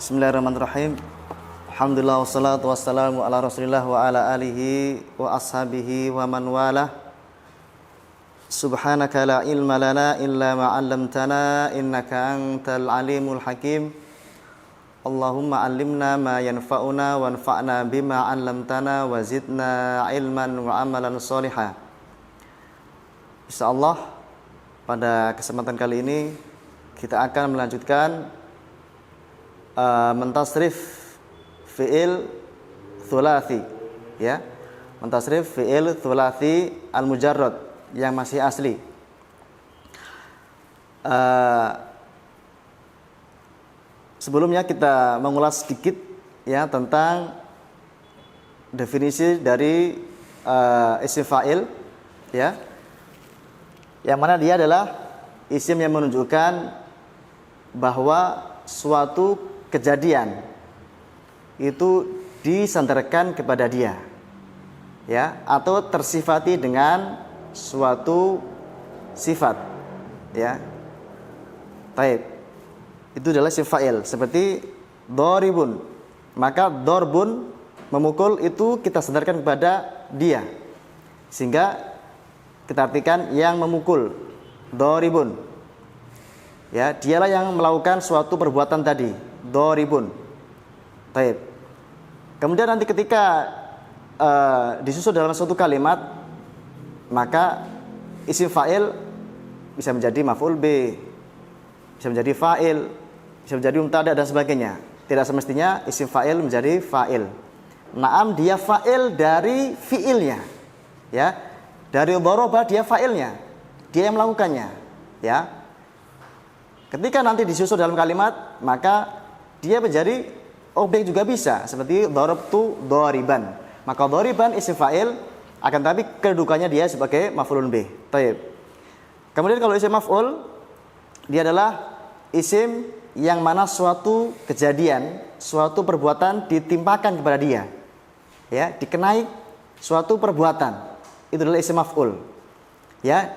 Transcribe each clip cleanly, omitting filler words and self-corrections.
Bismillahirrahmanirrahim. Alhamdulillah wassalatu wassalamu ala Rasulillah wa ala alihi wa ashabihi wa man walah. Subhanaka la ilma lana illa ma 'allamtana innaka antal alimul hakim. Allahumma 'allimna ma yanfa'una wanfa'na bima 'allamtana wa zidna ilman wa amalan sholihan. Insyaallah pada kesempatan kali ini kita akan melanjutkan mentasrif fi'il thulathi, ya, mentasrif fi'il thulathi al-mujarrad yang masih asli. Sebelumnya kita mengulas sedikit ya tentang definisi dari isim fa'il, ya, yang mana dia adalah isim yang menunjukkan bahwa suatu kejadian itu disandarkan kepada dia, ya, atau tersifati dengan suatu sifat, ya. Baik, itu adalah isim fa'il. Seperti doribun, maka dorbun memukul itu kita sandarkan kepada dia, sehingga kita artikan yang memukul, doribun, ya, dialah yang melakukan suatu perbuatan tadi, doribun. Baik. Kemudian nanti ketika disusun dalam suatu kalimat, maka isim fa'il bisa menjadi maf'ul bih, bisa menjadi fa'il, bisa menjadi mubtada dan sebagainya. Tidak semestinya isim fa'il menjadi fa'il. Naam, dia fa'il dari fi'ilnya, ya. Dari dharaba dia fa'ilnya, dia yang melakukannya, ya. Ketika nanti disusun dalam kalimat, maka dia menjadi objek juga bisa, seperti darabtu dhariban. Maka dhariban isim fa'il, akan tapi kedudukannya dia sebagai maf'ulun bih. Baik. Kemudian kalau isim maf'ul, dia adalah isim yang mana suatu kejadian, suatu perbuatan ditimpakan kepada dia, ya, dikenai suatu perbuatan. Itu adalah isim maf'ul, ya.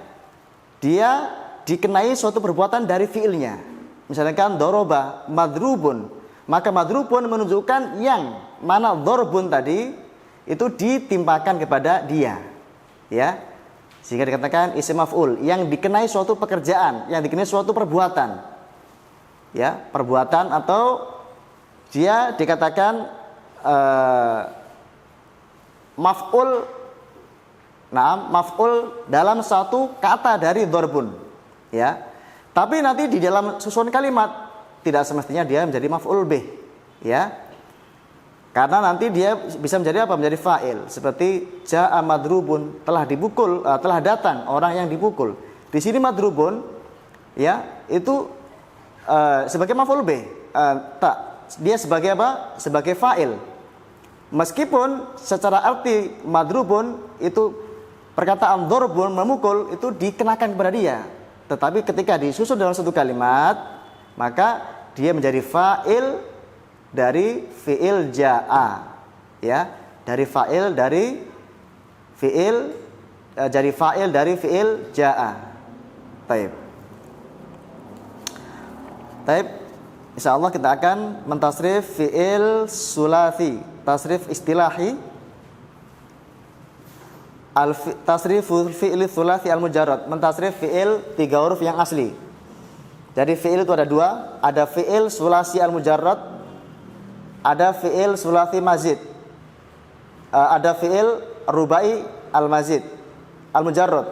Dia dikenai suatu perbuatan dari fiilnya. Misalkan doroba madrubun, maka madrubun menunjukkan yang mana dorbun tadi itu ditimpakan kepada dia, ya, sehingga dikatakan isim maf'ul yang dikenai suatu pekerjaan, yang dikenai suatu perbuatan, ya, perbuatan, atau dia dikatakan maf'ul. Nah, maf'ul dalam satu kata dari dorbun, ya. Tapi nanti di dalam susunan kalimat tidak semestinya dia menjadi maf'ul bih, ya. Karena nanti dia bisa menjadi apa? Menjadi fa'il. Seperti ja'a madrubun, telah dipukul, telah datang orang yang dipukul. Di sini madrubun, ya, itu sebagai maf'ul bih. Dia sebagai apa? Sebagai fa'il. Meskipun secara arti madrubun itu perkataan dorbun, memukul, itu dikenakan kepada dia. Tetapi ketika disusun dalam satu kalimat, maka dia menjadi fa'il dari fi'il ja'a, ya, dari fa'il dari fi'il, jadi fa'il dari fi'il ja'a. Baik. Baik. Insyaallah kita akan mentasrif fi'il sulathi, tasrif istilahi. Tasriful fi'il thulathi al-mujarrad, mentasrif fi'il tiga huruf yang asli. Jadi fi'il itu ada dua, ada fi'il sulasi al-mujarrad, ada fi'il sulasi mazid, ada fi'il rubai al-mazid al-mujarrad.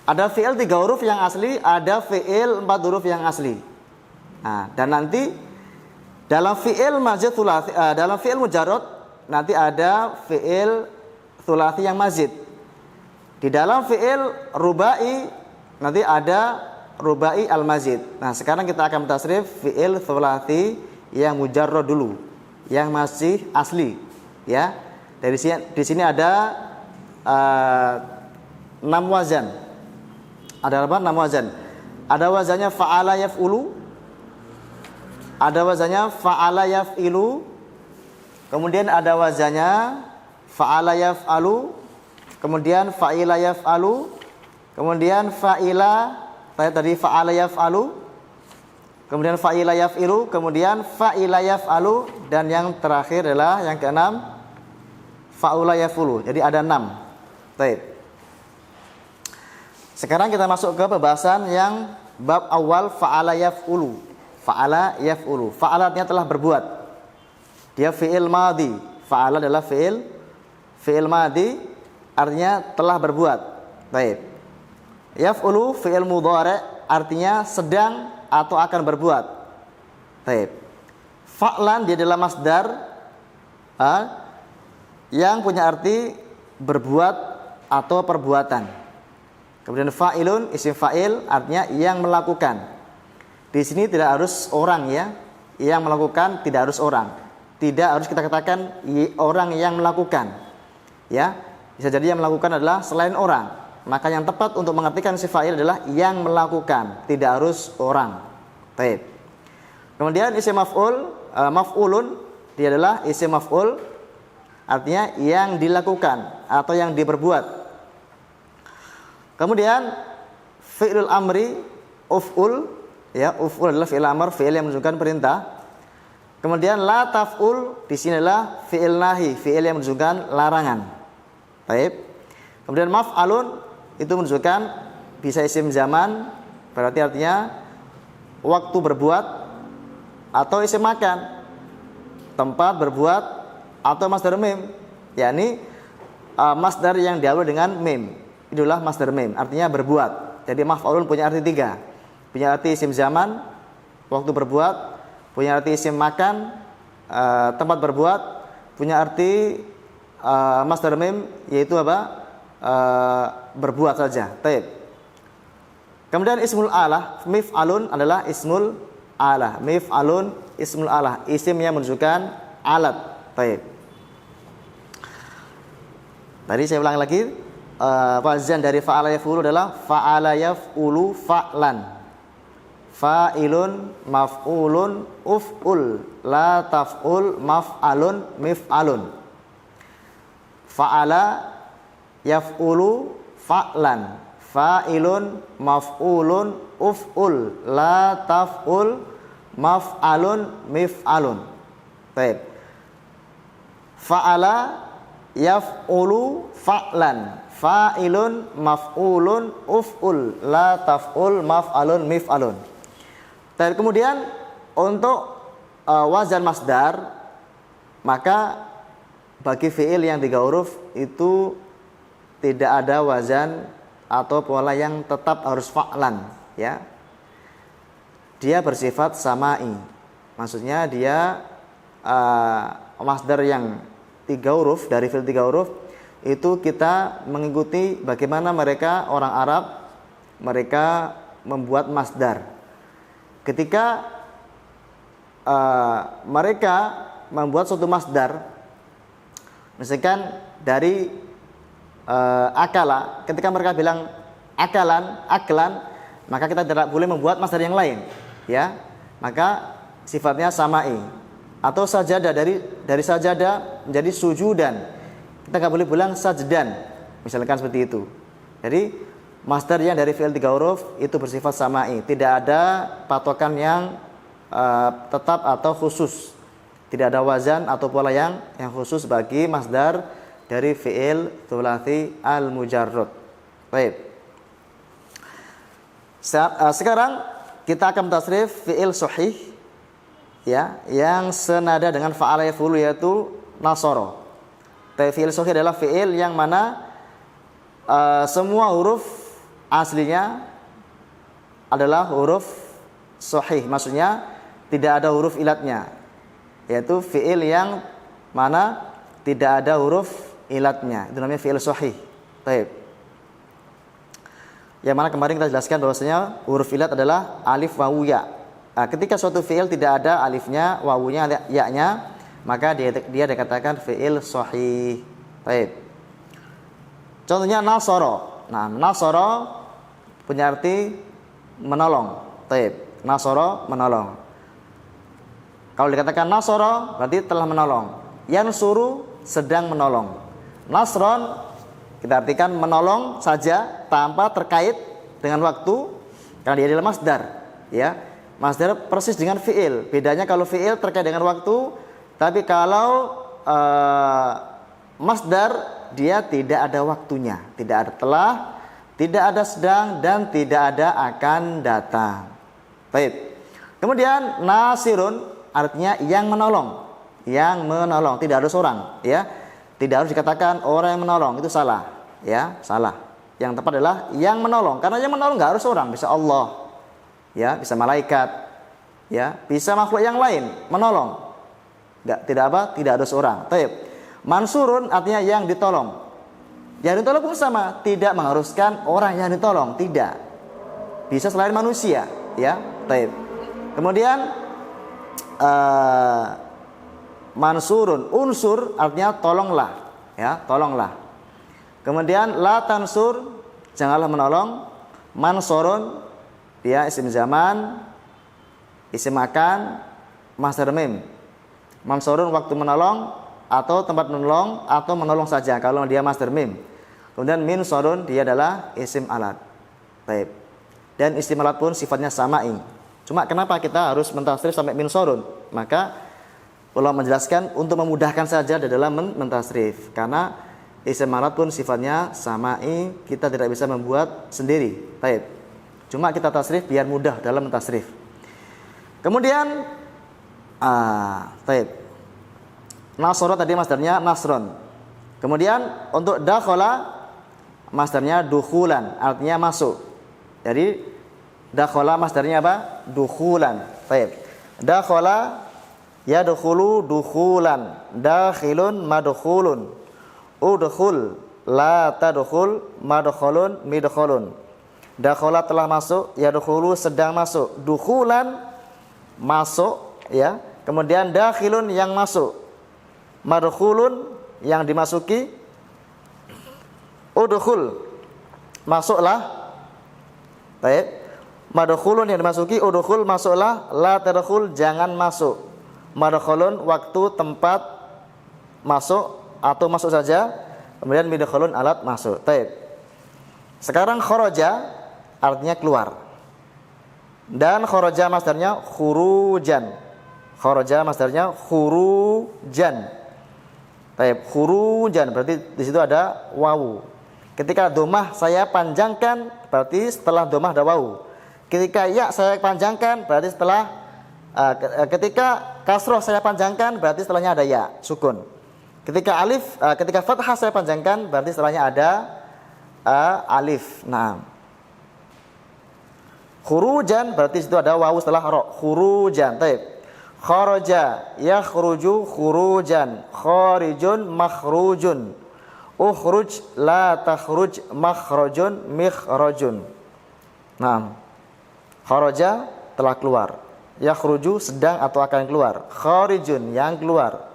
Ada fi'il tiga huruf yang asli, ada fi'il empat huruf yang asli. Nah, dan nanti dalam fi'il mazid thulathi, dalam fi'il mujarrad nanti ada fi'il thulathi yang mazid. Di dalam fi'il rubai nanti ada rubai al-mazid. Nah, sekarang kita akan mentasrif fi'il thulathi yang mujarrad dulu, yang masih asli, ya. Di sini ada 6 wazan. Ada apa? 6 wazan. Ada wazannya fa'ala yaf'ulu, ada wazannya fa'ala yaf'ilu, kemudian ada wazannya fa'ala yaf'alu, kemudian fa'ila yaf'alu, kemudian fa'ila, tadi fa'ala yaf'alu, kemudian fa'ila yaf'ilu, kemudian fa'ila yaf'alu, dan yang terakhir adalah yang keenam fa'ula yaf'ulu. Jadi ada 6. Baik. Sekarang kita masuk ke pembahasan yang bab awal fa'ala yaf'ulu. Fa'ala yaf'ulu. Fa'ala artinya telah berbuat. Dia fi'il madhi. Fa'ala adalah fi'il madhi, artinya telah berbuat. Baik. Yaf'ulu fi'il mudhari', artinya sedang atau akan berbuat. Baik. Fa'lan dia adalah masdar yang punya arti berbuat atau perbuatan. Kemudian fa'ilun isim fa'il artinya yang melakukan. Di sini tidak harus orang ya. Yang melakukan tidak harus orang. Tidak harus kita katakan orang yang melakukan. Ya. Bisa jadi yang melakukan adalah selain orang. Maka yang tepat untuk mengartikan isim fa'il adalah yang melakukan, tidak harus orang. Baik. Kemudian isim maf'ul, maf'ulun dia adalah isim maf'ul, artinya yang dilakukan atau yang diperbuat. Kemudian fi'lul amri uf'ul, ya, uf'ul adalah fi'il amr, fi'il yang menunjukkan perintah. Kemudian la taf'ul di sini adalah fi'il nahi, fi'il yang menunjukkan larangan. Baik. Kemudian maf'alun itu menunjukkan bisa isim zaman, berarti artinya waktu berbuat, atau isim makan, tempat berbuat, atau masdar mim, yakni masdar yang diawali dengan mim. Itulah masdar mim, artinya berbuat. Jadi maf'alun punya arti 3. Punya arti isim zaman, waktu berbuat, punya arti isim makan, tempat berbuat, punya arti masdar mim, yaitu apa? Berbuat saja. Baik. Kemudian ismul alah, mif'alun adalah ismul alah. Mif'alun ismul alah, isim yang menunjukkan alat. Baik. Tadi saya ulang lagi, wazan dari fa'ala yaf'ulu adalah fa'ala yaf'ulu fa'lan. Fa'ilun maf'ulun uf'ul, la taf'ul maf'alun mif'alun. Fa'ala yaf'ulu fa'lan, fa'ilun maf'ulun uf'ul, la taf'ul maf'alun mif'alun. Baik. Fa'ala yaf'ulu fa'lan, fa'ilun maf'ulun uf'ul, la taf'ul maf'alun mif'alun. Dan kemudian untuk wazan masdar, maka bagi fi'il yang 3 huruf itu tidak ada wazan atau pola yang tetap harus fa'lan, ya. Dia bersifat sama'i. Maksudnya dia masdar yang 3 huruf, dari fi'il 3 huruf itu kita mengikuti bagaimana mereka orang Arab mereka membuat masdar. Ketika mereka membuat suatu masdar, misalkan dari akala, ketika mereka bilang akalan, aklan, maka kita tidak boleh membuat masdar yang lain, ya. Maka sifatnya sama'i. Atau sajadah, dari sajadah menjadi sujudan, kita nggak boleh bilang sajdan, misalkan seperti itu. Jadi masdar yang dari fi'il 3 huruf itu bersifat sama'i, tidak ada patokan yang tetap atau khusus. Tidak ada wazan atau pola yang khusus bagi masdar dari fi'il thulathi al-mujarrad. Baik. Sekarang kita akan tasrif fi'il sahih, ya, yang senada dengan fa'ala yaf'ulu, yaitu nasara. Fi'il sahih adalah fi'il yang mana semua huruf aslinya adalah huruf sahih, maksudnya tidak ada huruf ilatnya, yaitu fi'il yang mana tidak ada huruf ilatnya, itu namanya fi'il sahih. Baik. Yang mana kemarin kita jelaskan bahwasanya huruf ilat adalah alif wawu ya. Nah, ketika suatu fi'il tidak ada alifnya, wawunya, ya-nya, maka dia dikatakan fi'il sahih. Baik. Contohnya nasara. Nah, nasara punya arti menolong. Baik. Nasara menolong. Kalau dikatakan nasara berarti telah menolong. Yansuru sedang menolong. Nasron kita artikan menolong saja tanpa terkait dengan waktu, karena dia adalah masdar, ya. Masdar persis dengan fi'il. Bedanya kalau fi'il terkait dengan waktu, tapi kalau masdar dia tidak ada waktunya, tidak ada telah, tidak ada sedang, dan tidak ada akan datang. Baik. Kemudian nasirun artinya yang menolong. Yang menolong, tidak harus orang, ya. Tidak harus dikatakan orang yang menolong, itu salah, ya, salah. Yang tepat adalah yang menolong, karena yang menolong nggak harus orang, bisa Allah, ya, bisa malaikat, ya, bisa makhluk yang lain menolong. Tidak harus orang. Taib. Mansurun artinya yang ditolong. Yang ditolong pun sama, tidak mengharuskan orang yang ditolong, tidak. Bisa selain manusia, ya. Taib. Kemudian mansurun, unsur artinya tolonglah, ya, tolonglah. Kemudian la tansur, janganlah menolong. Mansurun dia isim zaman, isim makan, masdar mim. Mansurun waktu menolong atau tempat menolong atau menolong saja kalau dia masdar mim. Kemudian min sorun dia adalah isim alat. Baik. Dan isim alat pun sifatnya sama'i. Cuma kenapa kita harus mentasrif sampai min sorun? Maka ulama menjelaskan untuk memudahkan saja dalam mentasrif, karena isim alat pun sifatnya sama'i, kita tidak bisa membuat sendiri. Baik. Cuma kita tasrif biar mudah dalam mentasrif. Kemudian baik. Nasara tadi masdarnya nasron. Kemudian untuk dakhala masdarnya dukhulan, artinya masuk. Jadi dakhala masdarnya apa? Dukhulan. Baik. Dakhala yadkhulu dukhulan, dakhilun madkhulun, udkhul la tadkhul, madkhulun midkhulun. Dakhala telah masuk, yadkhulu sedang masuk, dukhulan masuk, ya. Kemudian dakhilun yang masuk, madkhulun yang dimasuki, udkhul masuklah. Baik. Madkhulun yang dimasuki, udkhul masuklah, la tadkhul jangan masuk. Madkhulun waktu tempat masuk atau masuk saja. Kemudian midkhulun alat masuk. Baik. Sekarang kharaja artinya keluar. Dan kharaja masdarnya khurujan. Kharaja masdarnya khurujan. Baik, khurujan berarti di situ ada wawu. Ketika domah saya panjangkan berarti setelah domah ada wawu. Ketika ya saya panjangkan berarti setelah ketika kasroh saya panjangkan berarti setelahnya ada ya, sukun. Ketika ketika fathah saya panjangkan berarti setelahnya ada alif. Nah, khurujan berarti situ ada wawu setelah ro. Khurujan. Baik. Kharaja yakhruju khurujan, kharijun makhrujun, ukhruj la takhruj makhrajun mikhrajun. Nah, kharaja telah keluar, yakhruju sedang atau akan keluar, kharijun yang keluar,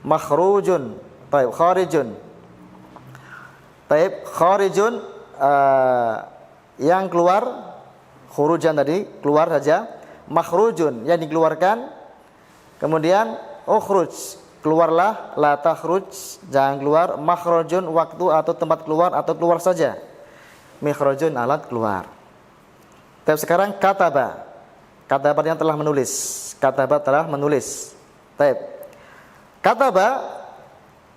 makhrujun. Baik, kharijun. Baik, kharijun yang keluar, khurujan tadi keluar saja, makhrujun yang dikeluarkan. Kemudian ukhruj keluarlah, la takhruj jangan keluar, makhrajun waktu atau tempat keluar atau keluar saja, mikhrajun alat keluar. Tapi sekarang kataba. Kataba yang telah menulis. Kataba telah menulis. Baik. Kataba,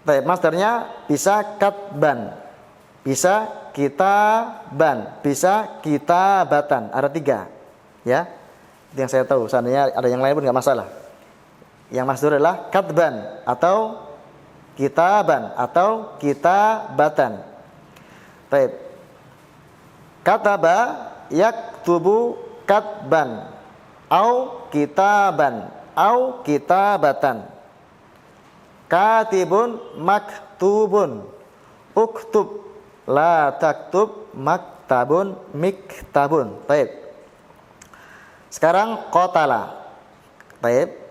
baik, masdarnya bisa katban, bisa kitaban, bisa kitabatan. Ada 3, ya. Itu yang saya tahu. Seandainya ada yang lain pun nggak masalah. Yang masdar adalah katban atau kitaban atau kitabatan. Baik. Kataba yaktubu katban au kitaban au kitabatan. Katibun maktubun, uktub la taktub maktabun miktabun. Baik. Sekarang qatala. Baik.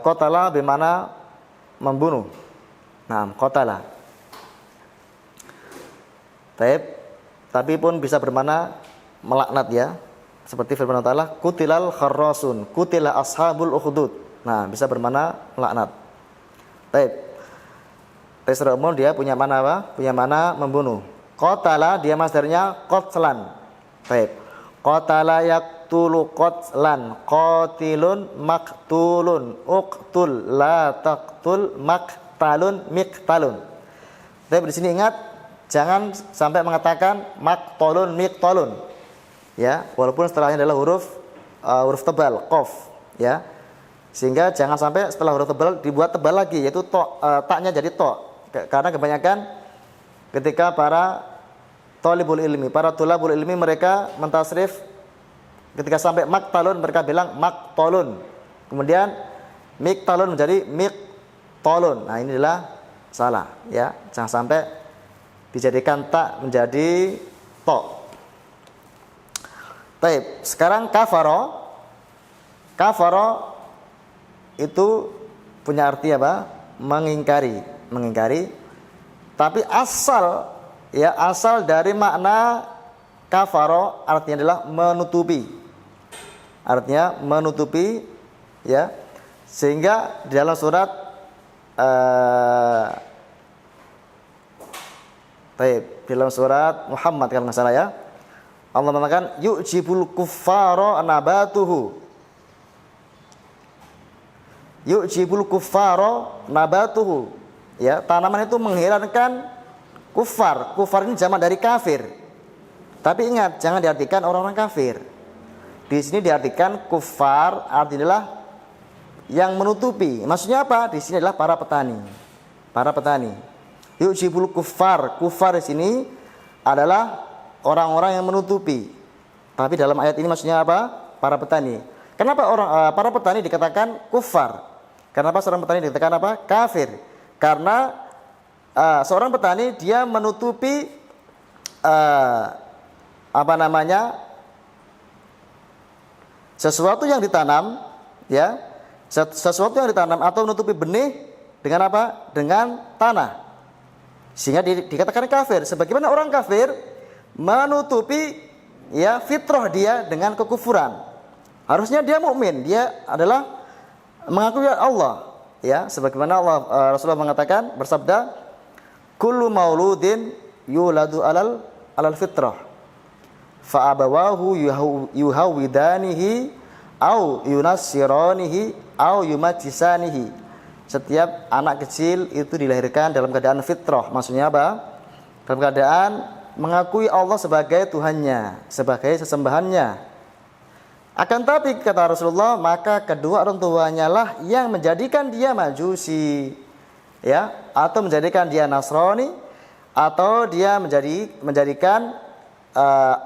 Qatala bermakna membunuh. Nah, qatala. Baik. Tapi pun bisa bermakna melaknat, ya. Seperti firman Allah, kutilal kharrasun, kutila ashabul ukhdud. Nah, bisa bermakna melaknat. Baik. Secara umum dia punya mana apa? Punya mana membunuh. Qatala dia masdarnya qatlan. Baik. Qatala yaqtulu qatlan, qatilun maqtulun, uqtul la taqtul, maqtalun miqtalun. Tapi di sini ingat jangan sampai mengatakan maqtalun miqtalun. Ya, walaupun setelahnya adalah huruf tebal, qaf, ya. Sehingga jangan sampai setelah huruf tebal dibuat tebal lagi, yaitu taknya jadi to. Karena kebanyakan ketika para thalibul ilmi, para tulabul ilmi, mereka mentasrif ketika sampai maqtalun mereka bilang maqtalun. Kemudian miqtalun menjadi miqtalun. Nah, ini adalah salah, ya. Jangan sampai dijadikan tak menjadi to. Baik, sekarang kafaro. Kafaro itu punya arti apa? Mengingkari, mengingkari. Tapi asal dari makna kafaro artinya adalah menutupi. Artinya menutupi, ya. Sehingga di dalam surat di dalam surat Muhammad kalau nggak salah, ya, Allah mengatakan yu'jibul kuffara nabatuhu. Yu'jibul kuffara nabatuhu. Ya, tanaman itu mengherankan kufar. Kufar ini jamak dari kafir. Tapi ingat, jangan diartikan orang-orang kafir. Di sini diartikan kufar artinya adalah yang menutupi. Maksudnya apa? Di sini adalah para petani. Para petani. Yu'jibul kuffar. Kufar di sini adalah orang-orang yang menutupi. Tapi dalam ayat ini maksudnya apa? Para petani. Kenapa para petani dikatakan kufar? Kenapa seorang petani dikatakan apa? Kafir. Karena seorang petani dia menutupi sesuatu yang ditanam, ya, sesuatu yang ditanam atau menutupi benih dengan apa? Dengan tanah. Sehingga dikatakan kafir. Sebagaimana orang kafir menutupi, ya, fitrah dia dengan kekufuran. Harusnya dia mukmin, dia adalah mengakui Allah, ya, sebagaimana Rasulullah mengatakan, bersabda, kullu mauludin yuladu alal fitrah fa abawahu yuhawidanihi au yunassiranihi au yumajjisanihi. Setiap anak kecil itu dilahirkan dalam keadaan fitrah. Maksudnya apa? Dalam keadaan mengakui Allah sebagai Tuhannya, sebagai sesembahannya. Akan tapi kata Rasulullah, maka kedua orang tuanya lah yang menjadikan dia Majusi, ya, atau menjadikan dia Nasrani, atau dia menjadikan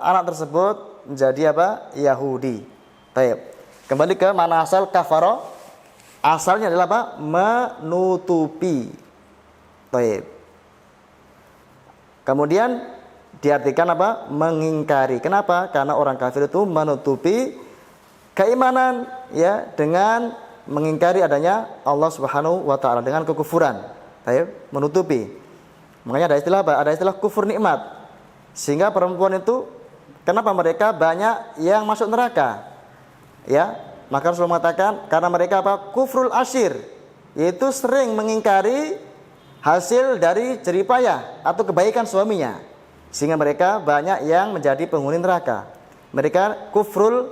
anak tersebut menjadi apa? Yahudi. Baik. Kembali ke mana asal kafaro. Asalnya adalah apa? Menutupi. Baik. Kemudian diartikan apa? Mengingkari. Kenapa? Karena orang kafir itu menutupi keimanan, ya, dengan mengingkari adanya Allah Subhanahu wa taala, dengan kekufuran. Baik, menutupi. Makanya ada istilah apa? Ada istilah kufur nikmat. Sehingga perempuan itu kenapa mereka banyak yang masuk neraka? Ya, maka Rasulullah mengatakan karena mereka apa? Kufrul asyir, yaitu sering mengingkari hasil dari jerih payah atau kebaikan suaminya. Sehingga mereka banyak yang menjadi penghuni neraka. Mereka kufrul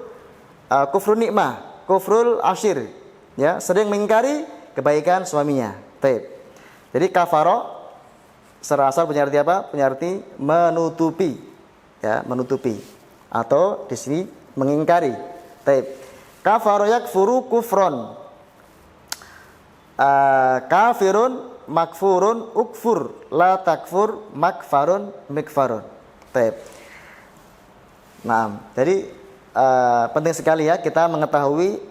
nikmah, kufrul asyir, ya, sering mengingkari kebaikan suaminya. Baik. Jadi kafaro secara asal punya arti apa? Punya arti menutupi, ya, menutupi, atau di sini mengingkari. Baik. Kafaro yakfuru kufron. Kafirun makfurun ukfur, la takfur makfarun mikfarun. Baik. Nah, jadi penting sekali, ya, kita mengetahui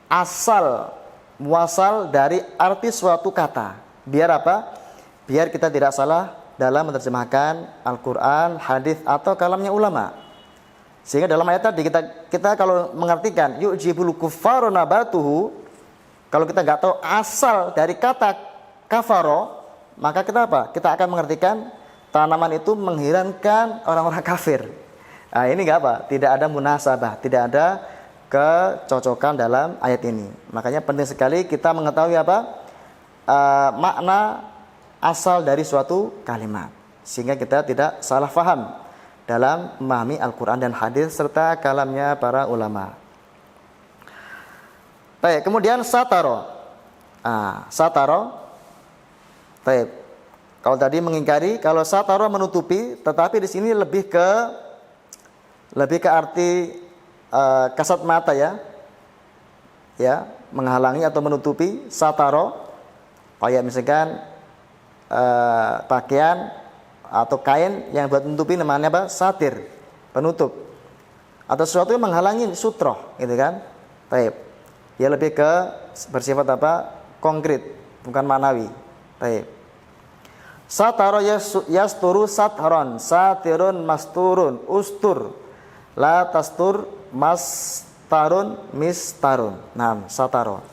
asal muasal dari arti suatu kata. Biar apa? Biar kita tidak salah dalam menerjemahkan Al-Quran, hadis atau kalamnya ulama. Sehingga dalam ayat tadi kita kalau mengartikan yu'jibul kuffaru nabatuhu, kalau kita nggak tahu asal dari kata kafaro, maka kita apa? Kita akan mengartikan tanaman itu mengherankan orang-orang kafir. Nah, ini enggak apa? Tidak ada munasabah, tidak ada kecocokan dalam ayat ini. Makanya penting sekali kita mengetahui apa? Makna asal dari suatu kalimat, sehingga kita tidak salah faham dalam memahami Al-Quran dan hadis serta kalamnya para ulama. Baik, kemudian sataro. Sataro. Baik. Kalau tadi mengingkari, kalau sataro menutupi, tetapi di sini lebih ke arti kasat mata ya. Ya, menghalangi atau menutupi sataro. Kayak misalkan pakaian atau kain yang buat menutupi namanya apa? Satir, penutup. Atau sesuatu yang menghalangi sutroh, gitu kan? Baik. Dia lebih ke bersifat apa? Konkret, bukan manawi. Baik. Sataro yasturu satron, satirun masturun, ustur, la tastur mastarun mistarun. Nah, sataro.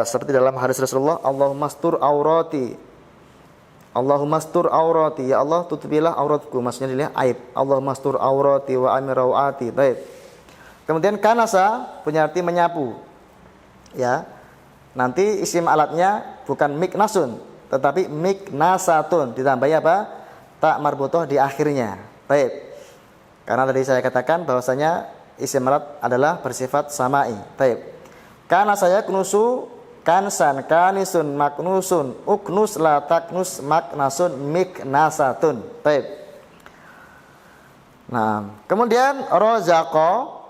Seperti dalam hadis Rasulullah, Allahumma stur aurati. Allahumma stur aurati, ya Allah tutupilah auratku, maksudnya dilihat aib. Allahumma stur aurati wa amir rawati. Baik. Kemudian kanasa punya arti menyapu. Ya. Nanti isim alatnya bukan miknasun, tetapi miknasatun, ditambahi apa? Tak marbutoh di akhirnya. Baik. Karena tadi saya katakan bahwasanya isim alat adalah bersifat sama'i. Baik. Karena saya knusu kansan kanisun maknusun uknus la taknus maknasun miknasatun. Baik. Nah, kemudian rozaqo.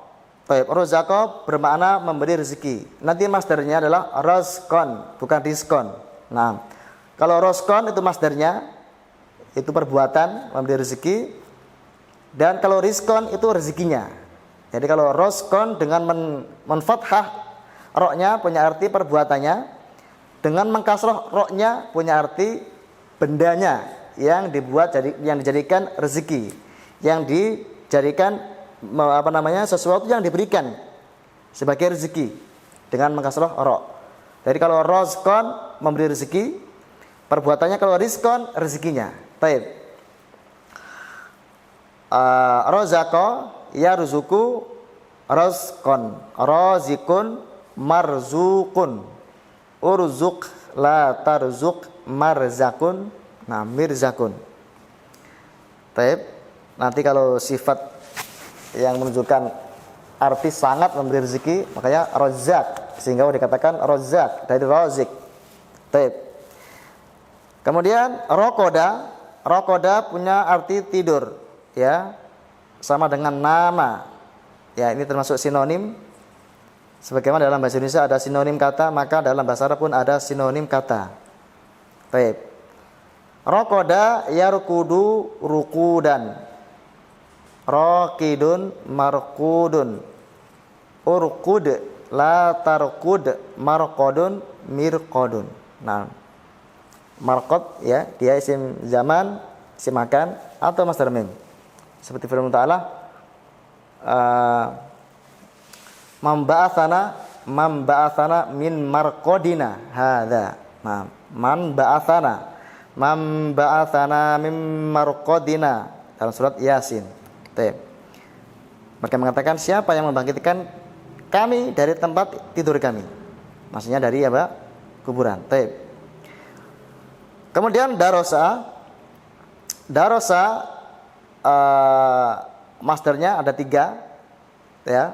Baik, rozaqo bermakna memberi rezeki. Nanti masdarnya adalah rozkon, bukan diskon. Nah, kalau rozkon itu masdarnya, itu perbuatan memberi rezeki. Dan kalau rizkon itu rezekinya. Jadi kalau rozkon dengan menfathah roknya punya arti perbuatannya. Dengan mengkasroh roknya punya arti bendanya yang dijadikan rezeki. Yang dijadikan sesuatu yang diberikan sebagai rezeki dengan mengkasroh rok. Jadi kalau rozkon memberi rezeki, perbuatannya, kalau rizkon rezekinya. Baik. Rozako yarzuku rozkon, rozikun marzukun, urzuk la tarzuk marzakun, nah mirzakun. Baik. Nanti kalau sifat yang menunjukkan arti sangat memberi rezeki, makanya rozak, sehingga dikatakan rozak dari rozik. Baik. Kemudian rokoda punya arti tidur, ya, sama dengan nama, ya, ini termasuk sinonim. Sebagaimana dalam bahasa Indonesia ada sinonim kata, maka dalam bahasa Arab pun ada sinonim kata. Baik. Rokoda yarkudu rukudan, raqidun marqudun, urqud la tarqud marqadun mirqadun. Nah, marqad ya, dia isim zaman, isim makan atau masdar mim. Seperti firman Ta'ala, man ba'athana min marqadina hadza. Nah, man ba'athana min marqadina dalam surat Yasin. Mereka mengatakan, siapa yang membangkitkan kami dari tempat tidur kami? Maksudnya dari apa? Kuburan. Kemudian darosa masdarnya ada 3, ya.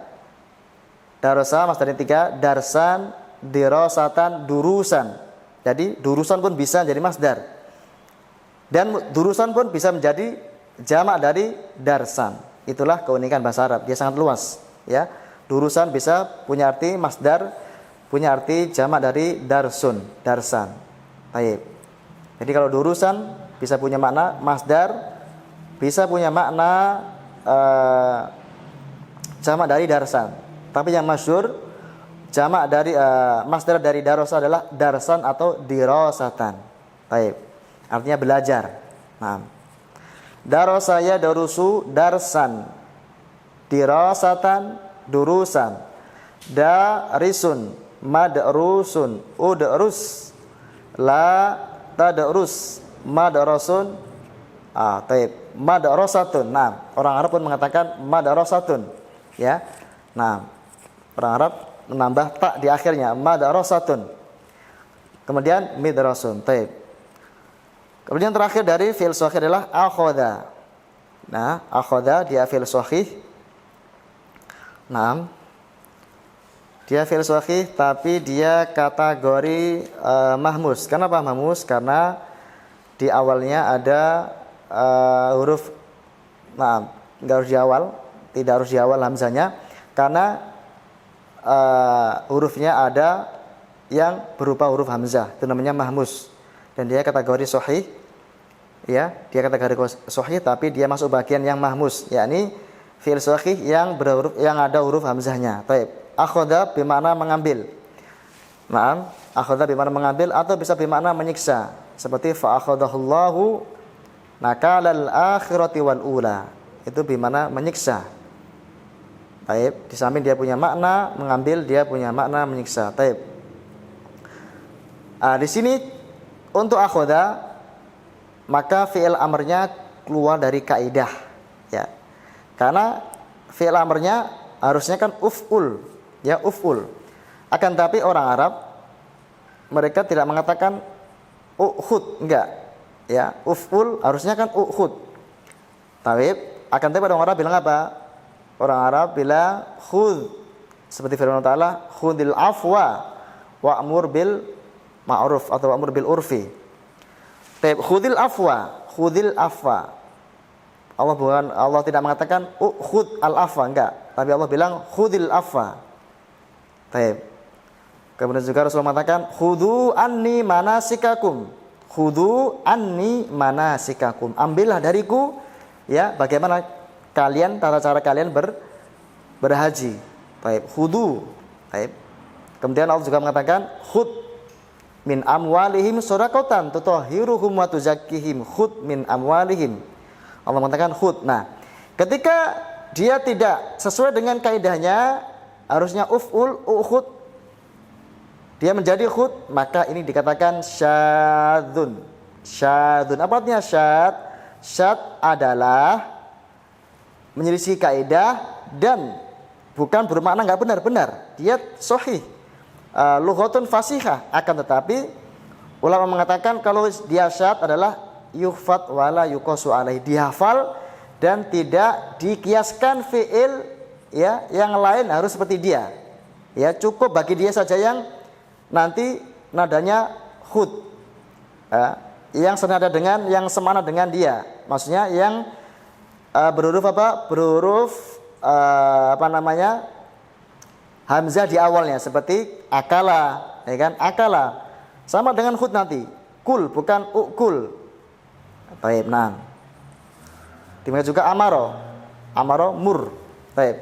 Darosa masdarnya 3, darsan, dirosatan, durusan. Jadi durusan pun bisa jadi masdar, dan durusan pun bisa menjadi jamak dari darsan. Itulah keunikan bahasa Arab, dia sangat luas, ya. Durusan bisa punya arti masdar, punya arti jamak dari darsun, darsan. Baik. Jadi kalau durusan bisa punya makna masdar, bisa punya makna jamak dari darsan. Tapi yang masyhur jamak dari masdar dari darosa adalah darsan atau dirosatan. Baik. Artinya belajar. Nah, darosa ya darusu darsan, dirasatan durusan, darisun madrusun udrus, la tadrus madrasun. Taib, madrasatun. Nah, orang Arab pun mengatakan madrasatun, ya. Nah, orang Arab menambah tak di akhirnya, madrasatun. Kemudian midrasun. Taib. Kemudian terakhir dari fi'il sahih adalah akhadha. Nah, akhadha dia fi'il sahih. Naam. Dia fi'il sahih tapi dia kategori mahmus. Kenapa mahmus? Karena di awalnya ada huruf enggak harus di awal, tidak harus di awal hamzahnya karena hurufnya ada yang berupa huruf hamzah. Itu namanya mahmus. Dan dia kategori sahih. Ya, dia kategori sahih tapi dia masuk bagian yang mahmus, yakni fi'il sahih yang berhuruf yang ada huruf hamzahnya. Baik. Akhadha bermakna mengambil. Naam, akhadha bermakna mengambil atau bisa bermakna menyiksa. Seperti fa akhadahullahu nakalal akhirati wal ula. Itu bermakna menyiksa. Baik, di samping dia punya makna mengambil, dia punya makna menyiksa. Baik. Di sini untuk akhadha maka fi'il amrnya keluar dari kaidah, ya. Karena fi'il amrnya harusnya kan uf'ul, ya uf'ul. Akan tapi orang Arab mereka tidak mengatakan ukhud, enggak. Ya, uf'ul harusnya kan ukhud. Tapi akan tapi orang Arab bilang apa? Orang Arab bilang khudh. Seperti firman Allah Ta'ala, khudhil afwa wa'mur bil ma'ruf atau wa'mur bil urfi. Khudhil afwa, khudhil afwa. Allah tidak mengatakan khud al afwa, enggak, tapi Allah bilang khudhil afwa. Baik. Kemudian juga Rasulullah mengatakan khudhu anni manasikakum. Khudhu anni manasikakum. Ambillah dariku ya bagaimana kalian tata cara kalian berhaji. Baik, khudhu. Baik. Kemudian Allah juga mengatakan khud min amwalihim shadaqatan tutahhiruhum wa tuzakkihim. Khud min amwalihim. Allah mengatakan khud. Nah, ketika dia tidak sesuai dengan kaidahnya, harusnya uf'ul, ukhud, dia menjadi khud, maka ini dikatakan syadzun. Syadzun. Apa artinya syadz? Syadz adalah menyelisih kaidah dan bukan bermakna enggak benar-benar. Dia sahih. Lughatun fasihah, akan tetapi ulama mengatakan kalau dia syadz adalah yuhfat wala yuqasu alaih, dihafal dan tidak dikiaskan fi'il ya yang lain harus seperti dia. Ya, cukup bagi dia saja yang nanti nadanya khud. Yang senada dengan yang semana dengan dia. Maksudnya yang berhuruf apa? Berhuruf hamzah di awalnya seperti akala, ya kan? Akala sama dengan khud nanti. Kul bukan ukul. Baik, nah. Demikian juga amaro. Amaro mur. Baik.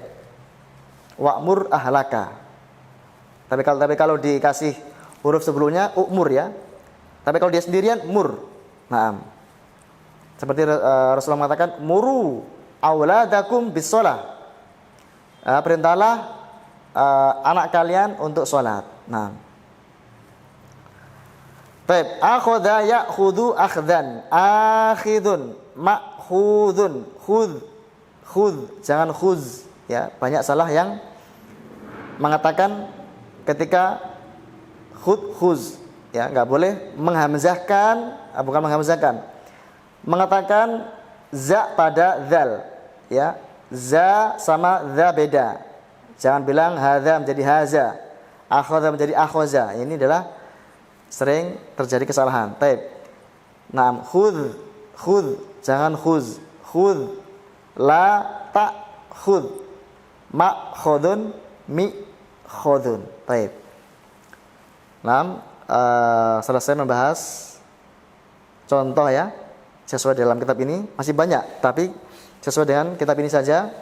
Wa'mur ahlaka. Tapi kalau dikasih huruf sebelumnya umur ya. Tapi kalau dia sendirian mur. Nah. Seperti Rasulullah mengatakan muru auladakum bis-shalah. Perintahlah anak kalian untuk sholat. Nah, baik. Akhadha ya'khudhu akhdhan, akhidun, ma'khudun, khudh, jangan khuz. Ya, banyak salah yang mengatakan ketika khuz. Ya, enggak boleh menghamzahkan, bukan menghamzahkan. Mengatakan za pada dzal. Ya, za sama dza beda. Jangan bilang hadza menjadi haza, akhadha menjadi akhaza. Ini adalah sering terjadi kesalahan. Baik. Naam, khudh, jangan khuz. Khudh, la ta khudh. Ma khudun, mi khudun. Baik. Naam, selesai membahas contoh ya, sesuai dalam kitab ini. Masih banyak, tapi sesuai dengan kitab ini saja.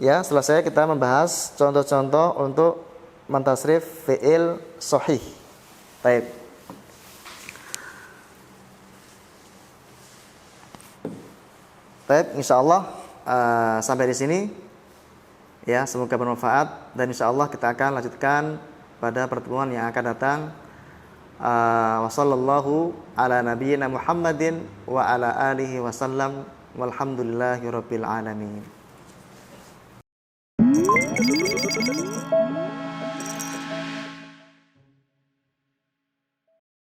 Ya, selesai kita membahas contoh-contoh untuk mentasrif fi'il sahih. Baik. Baik, insyaallah sampai di sini. Ya, semoga bermanfaat dan insyaallah kita akan lanjutkan pada pertemuan yang akan datang. Wassallallahu ala nabiyyina Muhammadin wa ala alihi wasallam walhamdulillahirabbil alamin.